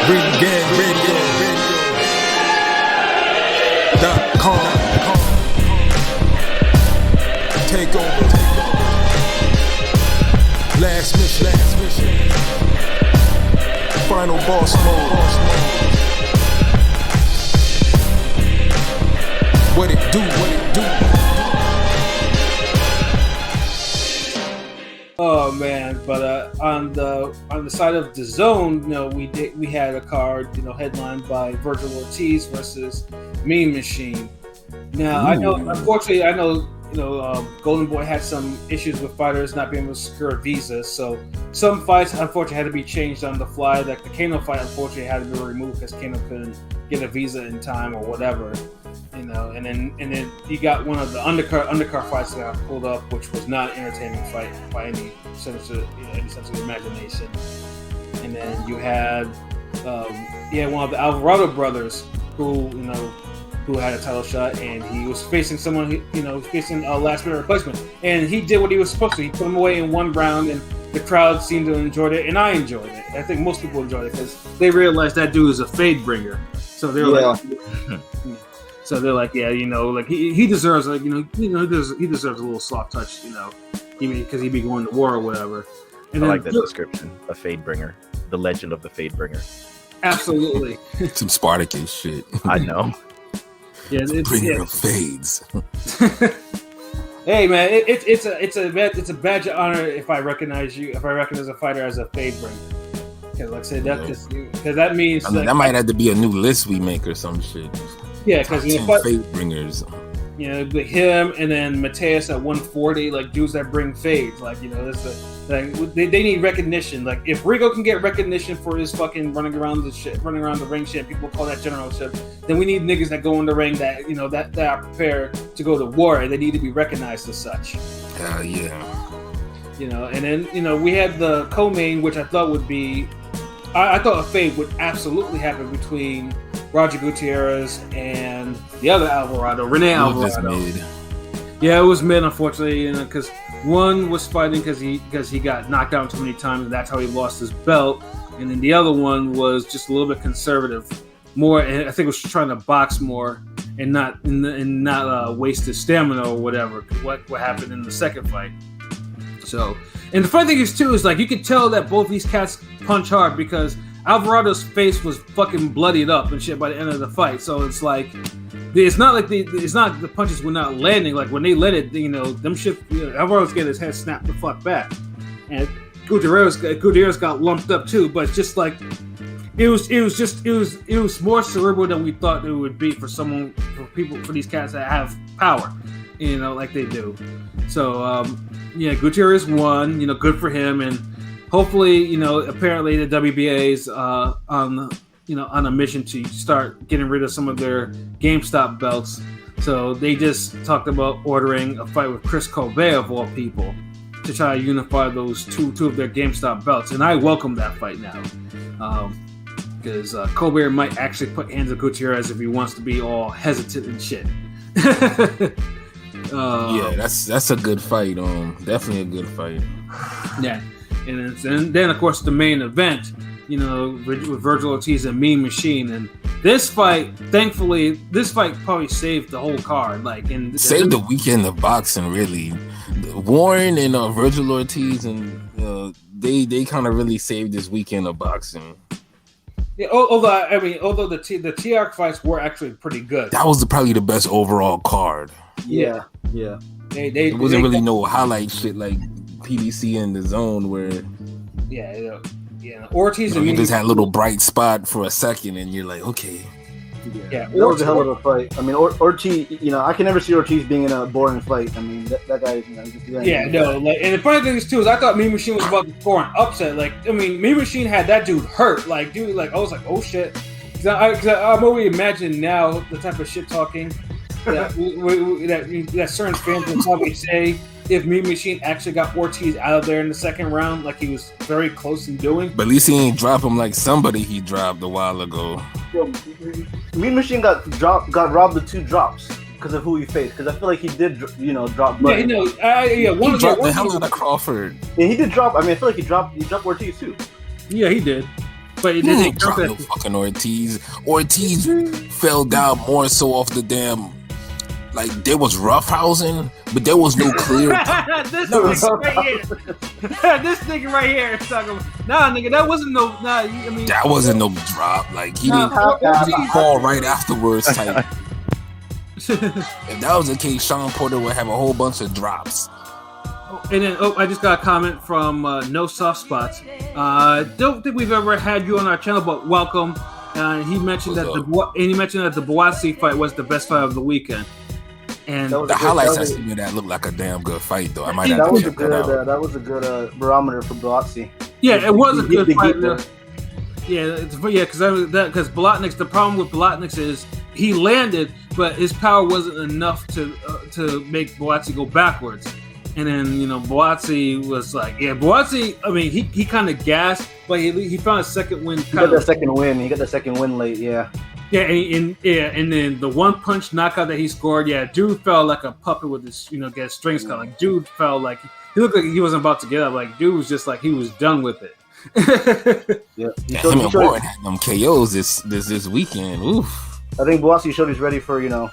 VergilRadio.com. Take over. Last mission. Final boss mode. What it do? Oh man, but on the side of the zone, we had a card, headlined by Vergil Ortiz versus Mean Machine. Now, unfortunately, Golden Boy had some issues with fighters not being able to secure visas, so some fights unfortunately had to be changed on the fly. Like the Kano fight, unfortunately, had to be removed because Kano couldn't get a visa in time or whatever. And then you got one of the undercard fights that got pulled up, which was not an entertaining fight by any sense of imagination. And then you had one of the Alvarado brothers who had a title shot, and he was facing someone facing a last minute replacement, and he did what he was supposed to. He put him away in one round, and the crowd seemed to enjoy it, and I enjoyed it. I think most people enjoyed it because they realized that dude is a fade bringer. So they're like. So they're like, he deserves, he deserves a little soft touch, even because he'd be going to war or whatever. And I like that description, a fade bringer, the legend of the fade bringer. Absolutely. Some Spartacus shit. I know. Yeah, bringer of fades. Hey man, it's a badge of honor if I recognize a fighter as a fade bringer. Because like I said, because that means that might have to be a new list we make or some shit. Yeah, because fade bringers. Like him and then Mateus at 140, like dudes that bring fades. Like they need recognition. Like if Rigo can get recognition for his fucking running around the ring shit, people call that generalship. Then we need niggas that go in the ring that that are prepared to go to war, and they need to be recognized as such. Hell yeah. And then we had the co-main, which I thought would be, I thought a fade would absolutely happen between Roger Gutierrez and the other Alvarado, Rene Alvarado. Yeah, it was mid, unfortunately, because one was fighting because he got knocked out too many times, and that's how he lost his belt. And then the other one was just a little bit conservative, more. And I think was trying to box more and not waste his stamina or whatever. What happened in the second fight? So, and the funny thing is too is like you could tell that both these cats punch hard because Alvarado's face was fucking bloodied up and shit by the end of the fight. So it's like, it's not the punches were not landing. Like when they let it, them shit. Alvarado's getting his head snapped the fuck back, and Gutierrez got lumped up too. But it's just like, it was more cerebral than we thought it would be for these cats that have power, like they do. So Gutierrez won. Good for him and. Hopefully, apparently the WBA's on a mission to start getting rid of some of their GameStop belts. So they just talked about ordering a fight with Chris Colbert of all people to try to unify those two of their GameStop belts. And I welcome that fight now because Colbert might actually put hands on Gutierrez if he wants to be all hesitant and shit. Yeah, that's a good fight. Definitely a good fight. Yeah. And then, of course, the main event, with Vergil Ortiz and Mean Machine. And this fight, thankfully, probably saved the whole card. Saved the weekend of boxing, really. Warren and Vergil Ortiz, and they kind of really saved this weekend of boxing. Yeah, although the TR fights were actually pretty good. That was probably the best overall card. Yeah. There wasn't really no highlight shit like PDC in the zone where Ortiz and you just had a little bright spot for a second and you're like, okay. Yeah, that was a hell of a fight. I mean, Ortiz, I can never see Ortiz being in a boring fight. I mean, that guy, and the funny thing is too is I thought Mean Machine was about to score an upset. Mean Machine had that dude hurt. I was like, oh shit. Because I'm already imagining now the type of shit talking that certain fans will probably say if Mean Machine actually got Ortiz out of there in the second round, like he was very close in doing. But at least he ain't drop him like somebody he dropped a while ago. Mean Machine got robbed of 2 drops because of who he faced. Because I feel like he did, drop. He dropped the hell out of Crawford. And he did drop. I mean, I feel like he dropped Ortiz too. Yeah, he did. But it He didn't didn't drop no fucking Ortiz. Ortiz fell down more so off the damn. Like there was roughhousing, but there was no clear. This nigga right here. This nigga right here is talking about, nah, nigga, that wasn't no. Nah, I mean that wasn't no drop. Like he didn't fall right afterwards. Type. If that was the case, Sean Porter would have a whole bunch of drops. And then, I just got a comment from No Soft Spots. Don't think we've ever had you on our channel, but welcome. He mentioned that the Boazzi fight was the best fight of the weekend. And the highlights I seen of that looked like a damn good fight, though. I might have to check that out. That was a good barometer for Boazzi. Yeah, it was a good fight. Because Bolotnick's, the problem with Bolotnick's is he landed, but his power wasn't enough to make Boazzi go backwards. And then, Boazzi was like, Boazzi, I mean, he kind of gassed, but he found a second win. He got that second win late, yeah. Yeah, and then the one punch knockout that he scored, dude fell like a puppet with his, get strings cut. Like, dude fell like, he looked like he wasn't about to get up. Like, dude was just like, he was done with it. Him and Warren had them KOs this weekend. Oof. I think Boazzi showed he's ready for, a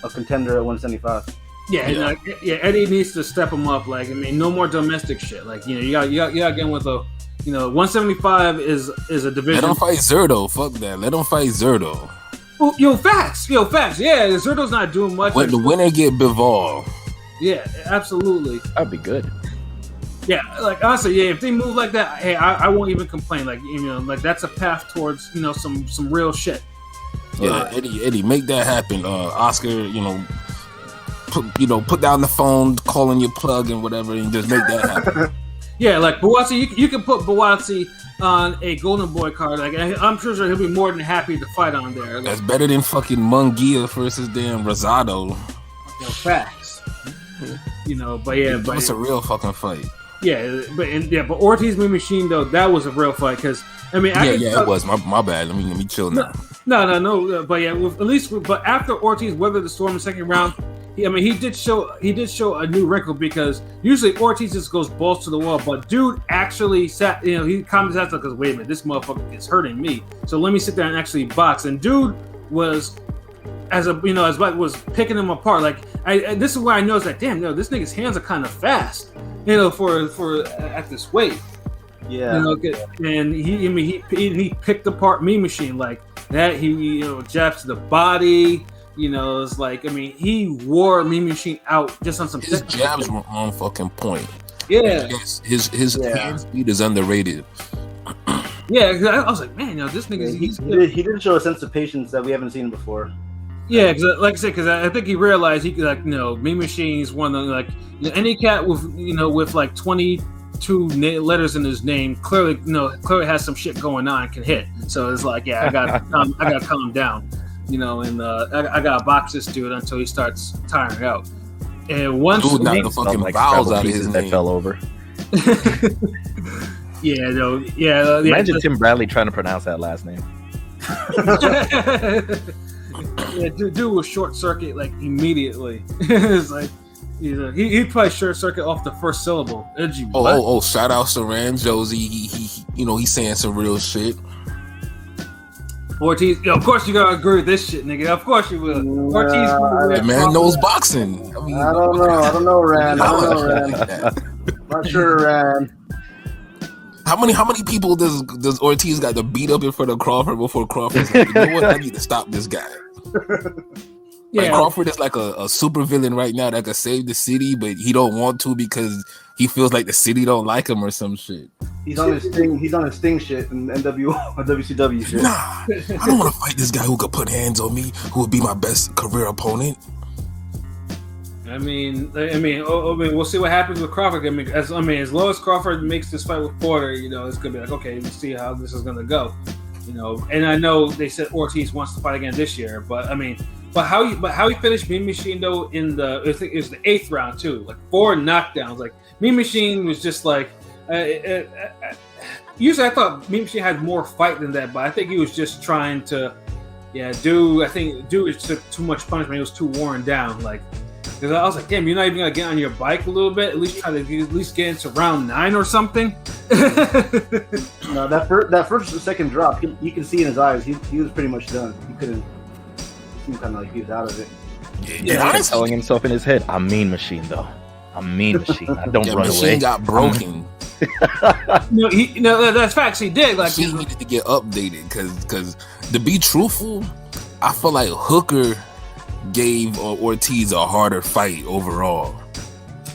contender at 175. Eddie needs to step him up. Like, I mean, no more domestic shit. Like, you got get in with a, 175 is a division. Let him fight Zerto. Fuck that. Let him fight Zerto. Oh, facts. Yeah, Zerto's not doing much. Let the winner get Bivol. Yeah, absolutely. That'd be good. Yeah, like honestly, if they move like that, hey, I won't even complain. Like, like that's a path towards, some real shit. Yeah, Eddie, make that happen. Oscar, put down the phone, calling your plug and whatever, and just make that happen. Yeah, like Boazzi, you can put Boazzi on a Golden Boy card. Like, I'm sure he'll be more than happy to fight on there. Like, that's better than fucking Munguia versus damn Rosado. Facts. But it's a real fucking fight. Yeah, but Ortiz Mean Machine though, that was a real fight because I mean, it was my bad. Let me chill now. No. But after Ortiz weathered the storm in the second round, he did show a new record because usually Ortiz just goes balls to the wall, but dude actually sat. He commented after because wait a minute, this motherfucker is hurting me. So let me sit there and actually box. And dude was as was picking him apart. Like this is where I noticed that damn, this nigga's hands are kind of fast. For at this weight. Yeah. And he picked apart Mean Machine like that. He jabs to the body. It's like he wore Mean Machine out just on some. His jabs were on fucking point. Yeah. His hand speed is underrated. Yeah, I was like, man, this nigga. He didn't show a sense of patience that we haven't seen before. Yeah, because like I said, because I think he realized he could Mean Machine is one of the any cat with with like 22 letters in his name clearly has some shit going on, can hit. So it's like, I gotta calm down, and I gotta box this dude until he starts tiring out. And once dude knocked the fucking vowels out of his name. That fell over. Imagine Tim Bradley trying to pronounce that last name. Yeah, dude was short circuit like immediately. It's like he'd probably short circuit off the first syllable. Shout out Saran Josie. He's saying some real shit. Ortiz, of course you gotta agree with this shit, nigga. Of course you will. Ortiz, the man knows boxing. I don't know, Rand. Not sure, Rand. How many people does Ortiz got to beat up in front of Crawford before Crawford's like, what? I need to stop this guy. Like Crawford is like a super villain right now that could save the city, but he don't want to because he feels like the city don't like him or some shit. He's on his Sting shit and NWO or WCW shit. Nah, I don't want to fight this guy who could put hands on me, who would be my best career opponent. I mean, we'll see what happens with Crawford. As long as Crawford makes this fight with Porter, it's gonna be like, okay, let's see how this is gonna go. And I know they said Ortiz wants to fight again this year, but how he finished Mean Machine though in I think it was the 8th round too, like 4 knockdowns. Like Mean Machine was just like, usually I thought Mean Machine had more fight than that, but I think he was just trying to, dude took too much punishment. He was too worn down. Like Because I was like, damn, you're not even gonna get on your bike a little bit. At least try to at least get into round 9 or something. No, that first or second drop, you can see in his eyes, he was pretty much done. He couldn't. He kind of like he was out of it. Yeah, he's telling himself in his head, "I'm Mean Machine, though. I'm Mean Machine. I don't run machine away." Got broken. That's facts. He did. Like, she needed to get updated because to be truthful, I feel like Hooker gave Ortiz a harder fight overall.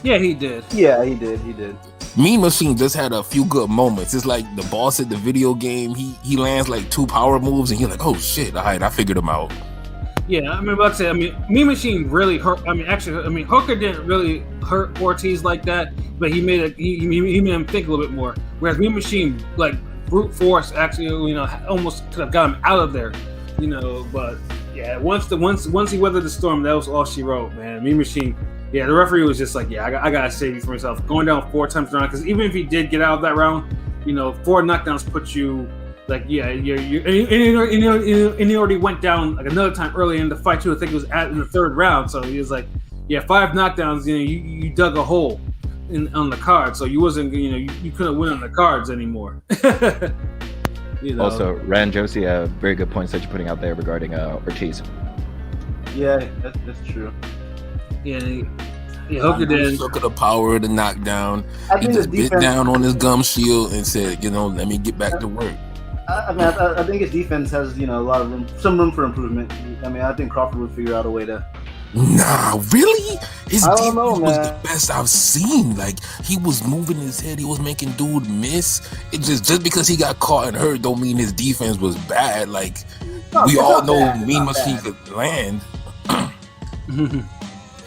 Yeah, he did. Yeah, he did. Mean Machine just had a few good moments. It's like the boss at the video game. He lands like 2 power moves, and you're like, oh shit! All right, I figured him out. Yeah, like I said, Mean Machine really hurt. Hooker didn't really hurt Ortiz like that, but he made him think a little bit more. Whereas Mean Machine, like brute force, actually, almost could have got him out of there, But yeah, once he weathered the storm, that was all she wrote, man. Mean Machine. Yeah, the referee was just like, yeah, I gotta save you from yourself. Going down 4 times around, because even if he did get out of that round, 4 knockdowns put you. Like, yeah, and he already went down like another time early in the fight too. I think it was in the 3rd round. So he was like, yeah, 5 knockdowns. You dug a hole on the card, so you wasn't, you couldn't win on the cards anymore. Also, Rand Josie, very good points that you're putting out there regarding Ortiz. Yeah, that's true. Yeah, Hooker did. Look at the power of the knockdown. He just bit down on his gum shield and said, let me get back to work. I think his defense has, some room for improvement. I think Crawford would figure out a way to. Nah, really? His defense was man. the best I've seen. Like, he was moving his head, he was making dude miss. It just because he got caught and hurt don't mean his defense was bad. Like, we all know Mean Machine could land.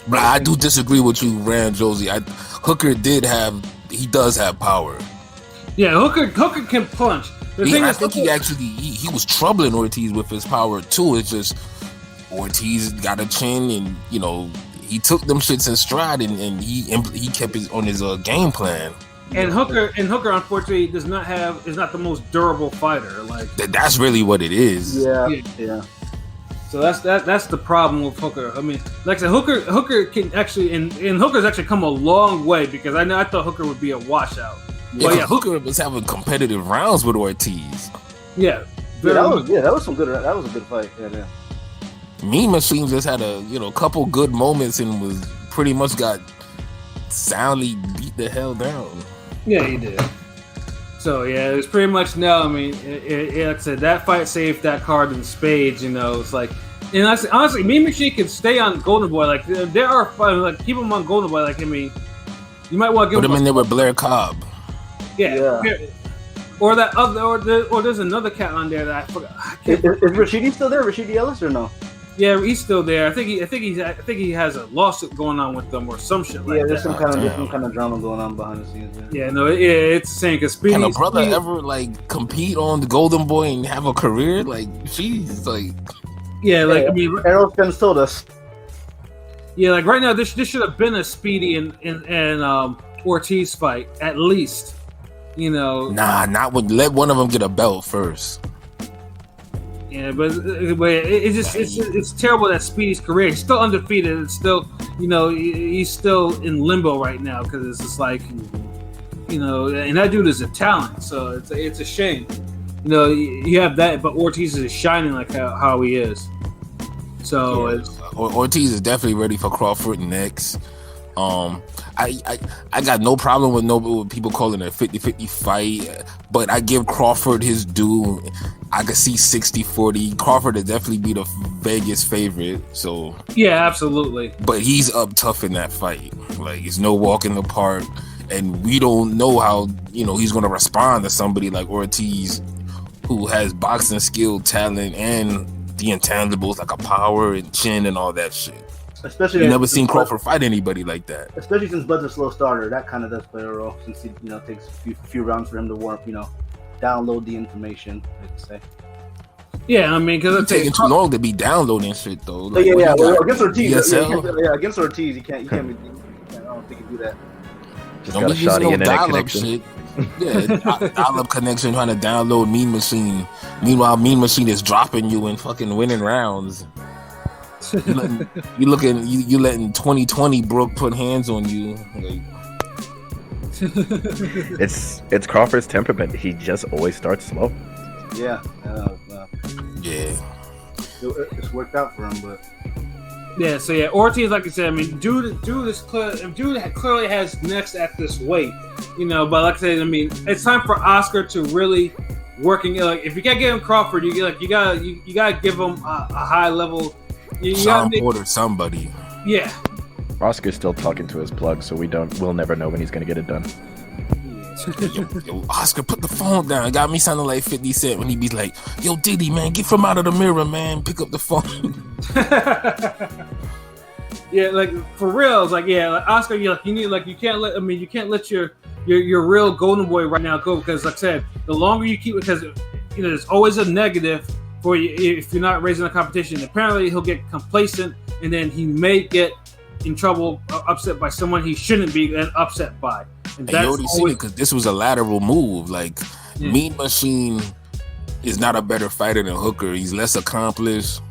But I do disagree with you, Rand Josie. Hooker does have power. Yeah, Hooker can punch. I think he was troubling Ortiz with his power too. It's just Ortiz got a chin, and he took them shits in stride, and he kept on his game plan. And Hooker unfortunately is not the most durable fighter. Like that's really what it is. Yeah. So that's the problem with Hooker. Like I said, Hooker can actually and Hooker's actually come a long way, because I thought Hooker would be a washout. Yeah, Hooker was having competitive rounds with Ortiz. Yeah, that was some good. That was a good fight. Yeah. Mean Machine just had a couple good moments and was pretty much got soundly beat the hell down. Yeah, he did. So yeah, it was pretty much like I said, that fight saved that card in spades. It's like, and honestly, Mean Machine can stay on Golden Boy. Like there are keep him on Golden Boy. Like you might want to give him in there with Blair Cobb. Yeah. Or that other, or there's another cat on there that I forgot. Is Rashidi still there? Rashidi Ellis or no? Yeah, he's still there. I think he has a lawsuit going on with them or some shit like that. Yeah, there's some kind of drama going on behind the scenes. Yeah, no, it's the same. Cause can a brother ever compete on the Golden Boy and have a career? Like, jeez, Errol Spence told us. Yeah, like right now, this should have been a Speedy and Ortiz fight at least. Nah, not when. Let one of them get a belt first. Yeah, but it's terrible that Speedy's career. He's still undefeated. It's still, he's still in limbo right now, because it's just like, and that dude is a talent. So it's a shame. You have that, but Ortiz is shining like how he is. So Ortiz is definitely ready for Crawford next. I got no problem with people calling it a 50-50 fight, but I give Crawford his due. I could see 60-40. Crawford would definitely be the Vegas favorite. So yeah, absolutely. But he's up tough in that fight. Like, it's no walk in the park, and we don't know how he's going to respond to somebody like Ortiz, who has boxing skill, talent, and the intangibles like a power and chin and all that shit. Especially you've never seen Crawford fight anybody like that. Especially since Bud's a slow starter, that kind of does play a role. Since he takes a few rounds for him to warm, download the information. I'd say. Yeah, because it's taking too long to be downloading shit though. Like, against Ortiz, against Ortiz, you can't. I don't think you can do that. Just got a shoddy internet connection. Shit. Yeah, dial-up connection trying to download Mean Machine. Meanwhile, Mean Machine is dropping you and fucking winning rounds. You letting 2020 Brooke put hands on you. Like, it's Crawford's temperament. He just always starts slow. Yeah. Yeah. It's worked out for him, but. Yeah, so yeah, Ortiz, like I said, I mean, dude clearly has next at this weight, you know. But like I said, I mean, it's time for Oscar to really working. Like, if you can't get him Crawford, you gotta give him a high level. Sean Porter, somebody. Yeah. Oscar's still talking to his plug, so we'll never know when he's gonna get it done. Yo, Oscar, put the phone down. It got me sounding like 50 Cent when he be like, "Yo, Diddy, man, get from out of the mirror, man. Pick up the phone." Yeah, like for real, it's like, yeah, like Oscar, you can't let your real golden boy right now go, because like I said, the longer you keep it, because there's always a negative for you if you're not raising the competition. Apparently, he'll get complacent, and then he may get in trouble, upset by someone he shouldn't be upset by. And you already seen it, because this was a lateral move. Like, Mean Machine is not a better fighter than Hooker. He's less accomplished.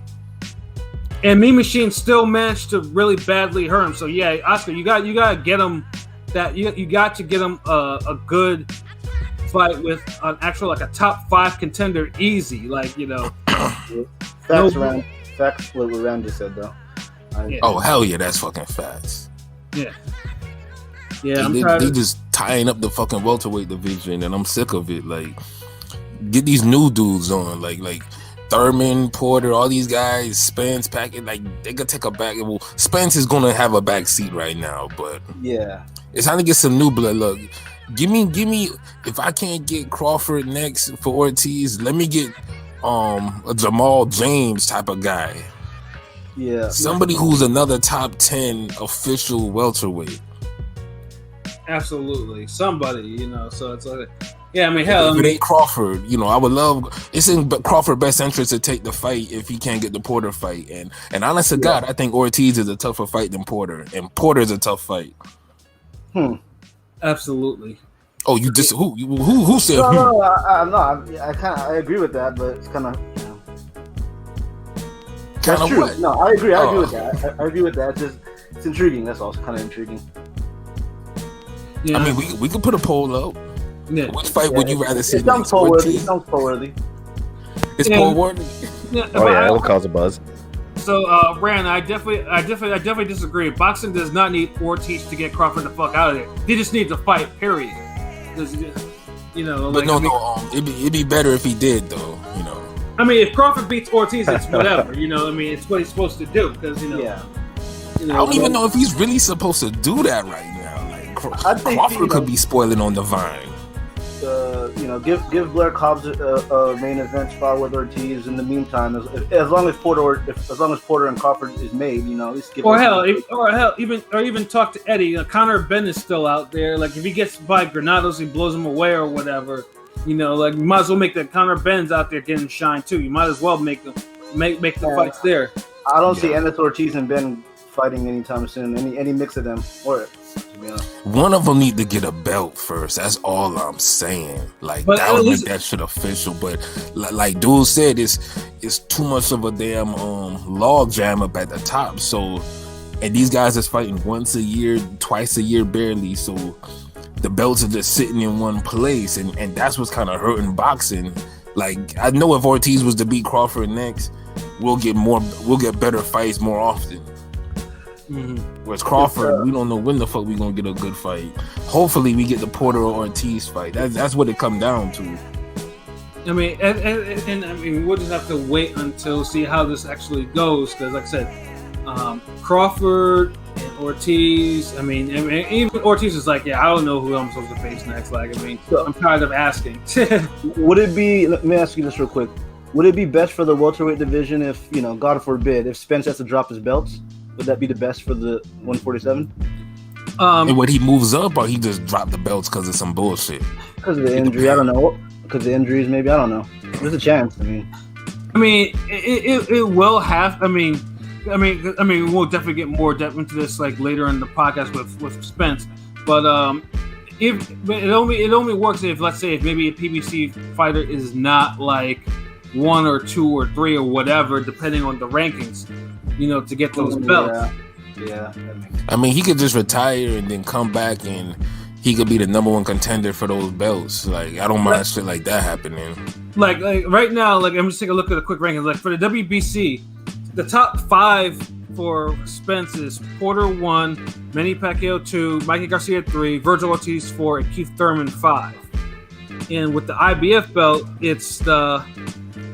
And Mean Machine still managed to really badly hurt him. So yeah, Oscar, you got to get him that you got to get him a good fight with an actual, like, a top 5 contender easy. Like, Facts what Randy said though. Oh hell yeah, that's fucking facts. Yeah. They just tying up the fucking welterweight division, and I'm sick of it. Like, get these new dudes on, like Thurman, Porter, all these guys, Spence, Packett. Like, they could take a back. Well, Spence is gonna have a back seat right now, but yeah, it's time to get some new blood. Look, give me. If I can't get Crawford next for Ortiz, let me get a Jamal James type of guy. Yeah, somebody who's another top 10 official welterweight. Absolutely, somebody, So it's like, yeah, I mean, hell, if it ain't Crawford, I would love. It's in Crawford's best interest to take the fight if he can't get the Porter fight. And honest to God, I think Ortiz is a tougher fight than Porter, and Porter is a tough fight. Absolutely. Oh, you just who said? No, I agree with that, but it's kind of. That's true. What? No, I agree. I agree with that. I agree with that. It's intriguing. That's all. It's kind of intriguing. Yeah. I mean, we could put a poll up. Yeah. Which fight would you rather see? It sounds poll-worthy. It's poll-worthy. Yeah. Oh yeah, it'll cause a buzz. So, Rand, I definitely disagree. Boxing does not need Ortiz to get Crawford the fuck out of there. They just need to fight. Period. But it'd be better if he did, though. I mean, if Crawford beats Ortiz, it's whatever. I mean, it's what he's supposed to do, because I don't even know if he's really supposed to do that right now. I think Crawford could be spoiling on the vine. Give Blair Cobbs a main event spot with Ortiz. In the meantime, as long as Porter and Crawford is made, at least give. Even talk to Eddie. Conor Ben is still out there. Like, if he gets by Granados, he blows him away or whatever. You might as well make the Conor Ben's out there getting shine too. You might as well make the fights there. I don't see Ennis Ortiz and Ben fighting anytime soon. Any mix of them, or. One of them need to get a belt first. That's all I'm saying. Like, that would make that shit official. But like dude said, it's too much of a damn log jam up at the top. So, and these guys is fighting once a year, twice a year, barely. So the belts are just sitting in one place, and that's what's kind of hurting boxing. Like, I know if Ortiz was to beat Crawford next, we'll get better fights more often. Mm-hmm. Whereas Crawford, we don't know when the fuck we gonna get a good fight. Hopefully, we get the Porter or Ortiz fight. That's what it come down to. I mean, and I mean, we'll just have to wait until see how this actually goes. Because, like I said, Crawford and Ortiz. I mean, even Ortiz is like, yeah, I don't know who I'm supposed to face next. Like, I mean, I'm tired of asking. Would it be? Let me ask you this real quick. Would it be best for the welterweight division if, God forbid, if Spence has to drop his belts? Would that be the best for the 147? And when he moves up, or he just dropped the belts because of some bullshit? Because of the injury, I don't know. Because of the injuries, maybe, I don't know. There's a chance. I mean, it will have. I mean, we'll definitely get more depth into this like later in the podcast with Spence. But it only works if, let's say, if maybe a PBC fighter is not like 1 or 2 or 3 or whatever, depending on the rankings. to get those belts. Yeah. I mean, he could just retire and then come back and he could be the number one contender for those belts. Like, I don't mind shit like that happening. Like right now, like I'm just taking a look at a quick rankings. Like for the WBC, the top 5 for Spence is Porter 1, Manny Pacquiao 2, Mikey Garcia 3, Vergil Ortiz 4, and Keith Thurman 5. And with the IBF belt, it's the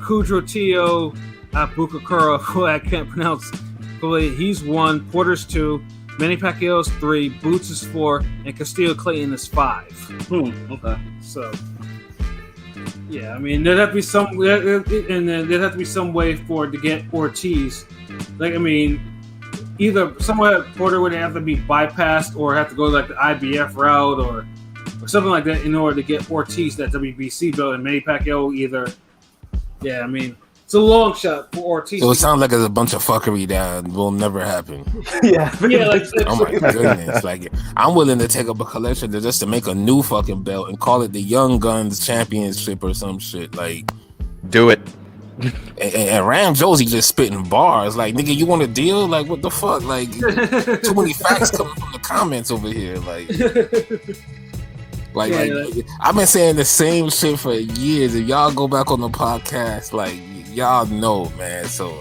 Kudrotillo Abubakar, who I can't pronounce. He's 1, Porter's 2, Manny Pacquiao's 3, Boots is 4, and Castillo Clayton is 5. Okay. So, yeah, I mean, there'd have to be some, and then there'd have to be some way for it to get Ortiz. Like, I mean, either somewhere Porter would have to be bypassed, or have to go like the IBF route, or something like that, in order to get Ortiz that WBC belt, and Manny Pacquiao either. Yeah, I mean. It's a long shot for Ortiz. So it sounds like it's a bunch of fuckery that will never happen. Yeah. Oh my goodness! Like, I'm willing to take up a collection just to make a new fucking belt and call it the Young Guns Championship or some shit. Like, do it. And Ram Josie just spitting bars. Like, nigga, you want a deal? Like, what the fuck? Like, too many facts coming from the comments over here. Like, I've been saying the same shit for years. If y'all go back on the podcast, like, y'all know, man. So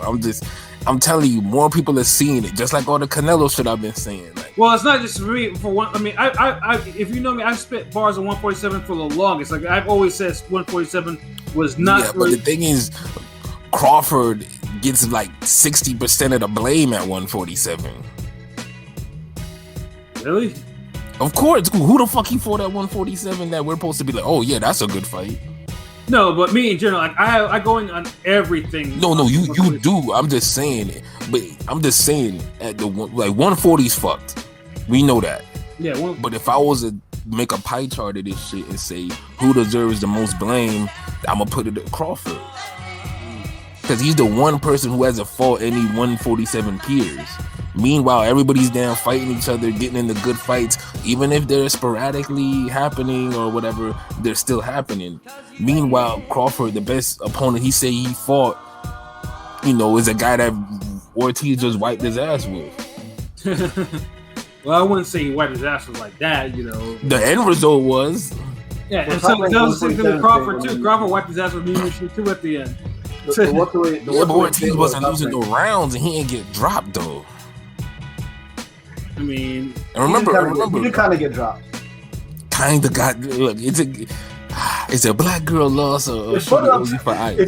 I'm telling you, more people are seeing it. Just like all the Canelo shit I've been saying. Like, well, it's not just for me. For one, I mean, I if you know me, I've spit bars on 147 for the longest. Like, I've always said 147 was not. Yeah, but the thing is, Crawford gets like 60% of the blame at 147. Really? Of course. Who the fuck he fought at 147 that we're supposed to be like, oh yeah, that's a good fight? No, but me in general, like I go in on everything. No, you do. I'm just saying it. But I'm just saying at the 140's fucked. We know that. Yeah. But if I was to make a pie chart of this shit and say who deserves the most blame, I'm gonna put it at Crawford. Because he's the one person who hasn't fought any 147 peers. Meanwhile, everybody's down fighting each other, getting into good fights. Even if they're sporadically happening or whatever, they're still happening. Meanwhile, Crawford, the best opponent he said he fought, is a guy that Ortiz just wiped his ass with. Well, I wouldn't say he wiped his ass with like that, The end result was. Yeah, and so that was the same thing with Crawford too. Crawford wiped his ass with Mean Machine too at the end. But Ortiz wasn't losing no rounds and he didn't get dropped though. I mean, remember, he did kind of get dropped. Look, it's a black girl loss or if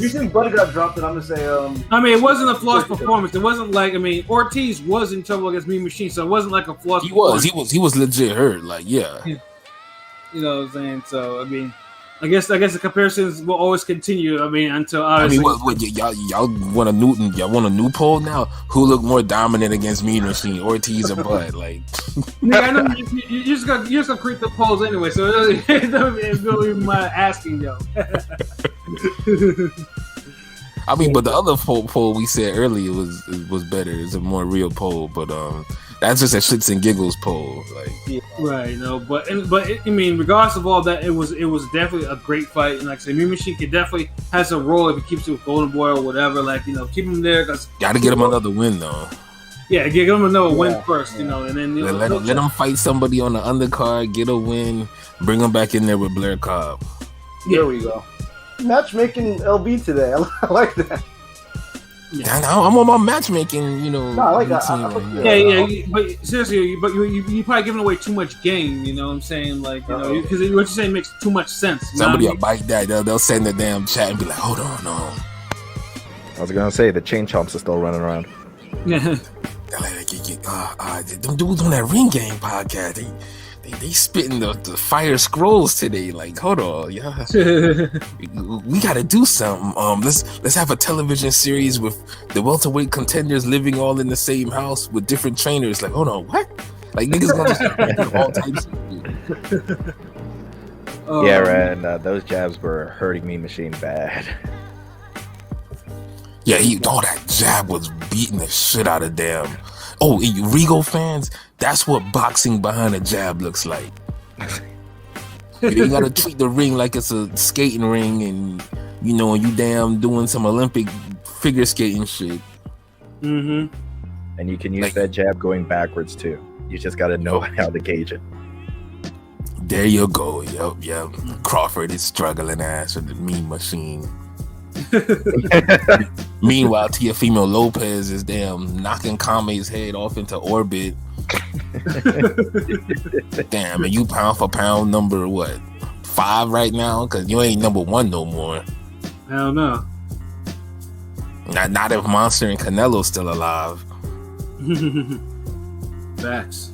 you think Buddy got dropped, then I'm gonna say I mean, it wasn't a flawless performance. It wasn't like, I mean, Ortiz was in trouble against Mean Machine, so it wasn't like a flawless performance. He was legit hurt, like, yeah. You know what I'm saying? So I mean, I guess the comparisons will always continue. I mean, until obviously. I mean, y'all want a new poll now? Who looked more dominant against Mean Machine, Ortiz or Bud? Like, nigga, I know you just gonna create the polls anyway, so it doesn't really mind asking yo. I mean, but the other poll we said earlier was better. It's a more real poll, but that's just a shits and giggles poll, like. Right, but I mean, regardless of all that, it was definitely a great fight, and like I said, Mean Machine could definitely has a role if he keeps it with Golden Boy or whatever. Like, keep him there. Gotta get him another win though. Yeah, give him another win first, and then let him fight somebody on the undercard, get a win, bring him back in there with Blair Cobb. There we go. Matchmaking LB today. I like that. Yeah, I'm on my matchmaking, No, I like that. Yeah, but seriously, you probably giving away too much game. You know what I'm saying? Like, because what you're saying makes too much sense. Somebody will bite that. They'll send the damn chat and be like, "Hold on, no." I was gonna say the chain chomps are still running around. Yeah. Them dudes on that Ring Game podcast, they spitting the fire scrolls today. Like, hold on, yeah. We gotta do something. Let's have a television series with the welterweight contenders living all in the same house with different trainers. Like, hold on, what? Like, niggas gonna start all types of shit. Yeah, and those jabs were hurting Mean Machine bad. Yeah, that jab was beating the shit out of them. Oh, Regal fans, that's what boxing behind a jab looks like. You gotta treat the ring like it's a skating ring, and you damn doing some Olympic figure skating shit. Mm-hmm. And you can use that jab going backwards too. You just got to know how to gauge it. There you go. Yep. Crawford is struggling ass with the Mean Machine. Meanwhile, Teofimo Lopez is knocking Kame's head off into orbit. Damn, and you pound for pound number 5 right now? Because you ain't number 1 no more. Hell no. Not if Monster and Canelo's still alive. Facts.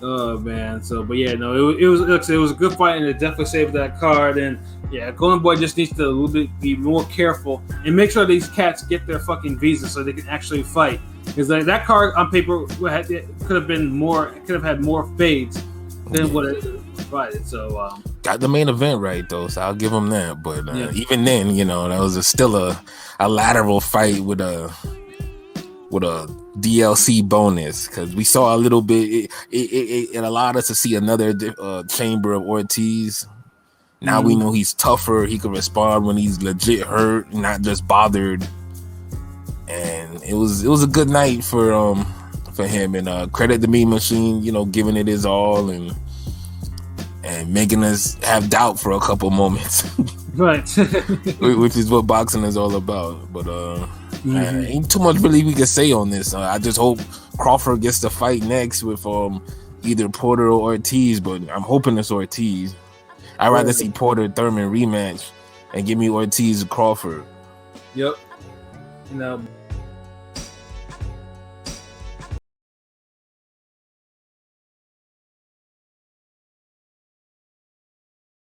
Oh man. But yeah, no, it was a good fight, and it definitely saved that card. And yeah, Golden Boy just needs to a little bit be more careful and make sure these cats get their fucking visa so they can actually fight. Because that card on paper could have had more fades than what it provided. So got the main event right though, so I'll give him that. But even then, that was still a lateral fight with a DLC bonus, because we saw a little bit. It allowed us to see another chamber of Ortiz. Now we know he's tougher. He can respond when he's legit hurt, not just bothered. And it was a good night for him. And credit the Mean Machine, giving it his all and making us have doubt for a couple moments. Right. Which is what boxing is all about. But ain't too much really we can say on this. I just hope Crawford gets the fight next with either Porter or Ortiz, but I'm hoping it's Ortiz. I'd rather see Porter Thurman rematch and give me Ortiz Crawford. Yep.